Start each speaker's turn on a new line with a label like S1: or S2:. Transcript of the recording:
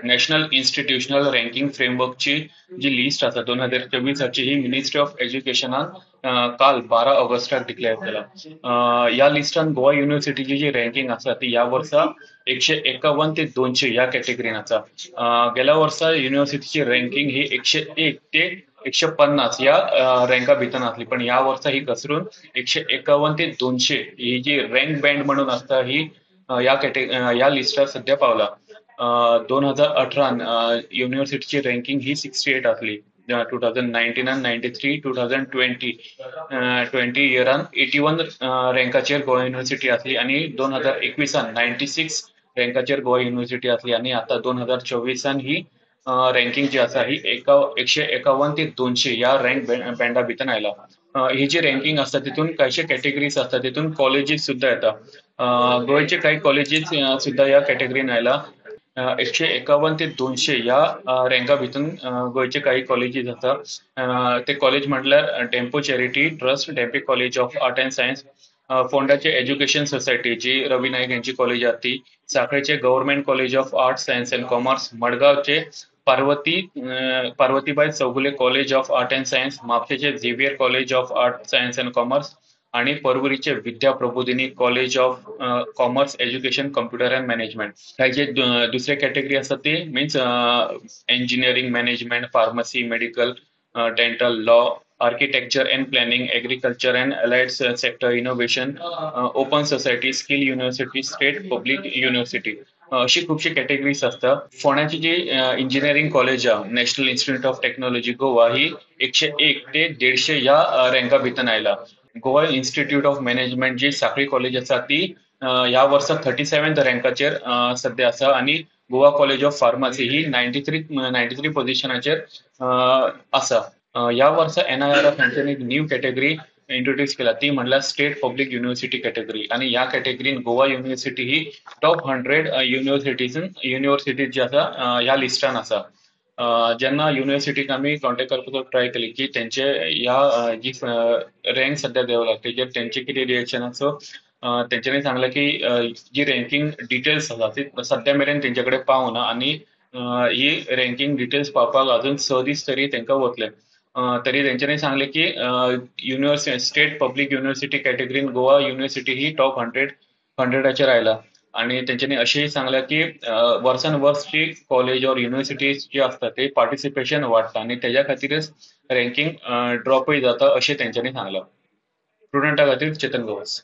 S1: National institutional ranking फ्रेमवर्कची जी list आसा 2024 ही ministry of एज्युकेशनान काल 12 ऑगस्टाक डिक्लेअर केला. या लिस्टान गोवा युनिव्हर्सिटीची जी रँकिंग आसा ती या वर्सा 151 ते 200 या कॅटेगरीन आसा. गेल्या वर्सा युनिव्हर्सिटीची रँकिंग ही 101 ते 150 या रँका भितर आसली, पण या वर्सा ही घसरून 151 ते 200 ही जी रँक बँड म्हणून असता ही या लिस्टार सध्या पावला. 2018 युनिव्हर्सिटीची रँकिंग ही 68 आसली. 2019 आणि 93 2020 इयरान 81 रँकाचेर गोवा युनिव्हर्सिटी आसली आणि 2021 96 रँकाचेर गोवा युनिव्हर्सिटी आसली आणि आता 2024 ही रँकिंग जी आसा ही 151 ते 200 या रँक बँडा भितर आयला. ही जी रँकिंग आसता तितून कांयशे कॅटेगरीज आसता, तितून कॉलेजीस सुद्धा येता. गोंयचे काही कॉलेजीस सुद्धा या कॅटेगरीन आयला. 151 ते 200 या रँका भितून गोंयचे काही कॉलेजीस आसा. ते कॉलेज म्हटल्यार Dempo charity trust, Dempe college of art and science, फोंडाचे एज्युकेशन सोसायटी जी रवी नाईक यांची कॉलेज आसा ती, सांखळेचे government college of art, science and commerce, मडगावचे Parvatibai Chowgule college of art and science, म्हापशेचे Xavier college of art, science and commerce आणि परवरीचे Vidya Prabodhini college of commerce education computer and management. हे जे दुसरे कॅटेगरी असतात ते means engineering management, pharmacy, medical, dental, law, architecture and planning, agriculture and allied sector, innovation, open society, skill university, state public university, अशी खूपशी categories असतात. फोंड्याची जी इंजिनिअरिंग कॉलेज आहे, national institute of technology Goa, ही 101 ते 150 या रँका भितर आयला. गोवा इन्स्टिट्यूट ऑफ मॅनेजमेंट जी सांखळी कॉलेज आसा ती ह्या वर्सा 37th रँकाचेर सध्या आसा आणि गोवा कॉलेज ऑफ फार्मसी ही 93 पोझिशनाचेर आसा. या वर्सा NIRF हांच्यानी एक न्यू कॅटेगरी इंट्रोड्यूस केला, ती म्हणल्यार स्टेट पब्लिक युनिव्हर्सिटी कॅटेगरी, आणि या कॅटेगरीन गोवा युनिव्हर्सिटी ही टॉप 100 युनिव्हर्सिटीज जी आसा ह्या लिस्टान आसा. जेन्ना युनिव्हर्सिटीक आमी कॉन्टॅक्ट करपाचो ट्राय केली की तेंचे ह्या जी रँक सध्या देंवला तेजेर तेंचे कितें रिएक्शन आसा. सो तेंच्यांनी सांगलें की जी रँकिंग डिटेल्स आसा ती सध्या मेरेन तेंचे कडेन पावना आणि ही रँकिंग डिटेल्स पावपाक अजून 6 दीस तरी तेंकां वतले. तरी तेंच्यांनी सांगलें की स्टेट पब्लिक युनिव्हर्सिटी कॅटेगरीन गोवा युनिव्हर्सिटी ही टॉप 100 आयला. आणि तेंच्यांनी अशेंय सांगलां की वर्सान वर्स जी कॉलेज ऑर युनिव्हर्सिटीज जी असतात ते पार्टिसिपेशन वाडटा आणि तेज्या खातीरच रँकिंग ड्रॉपय जाता अशें तेंच्यांनी सांगलां. स्टुडंटा खातीर चेतन गवस.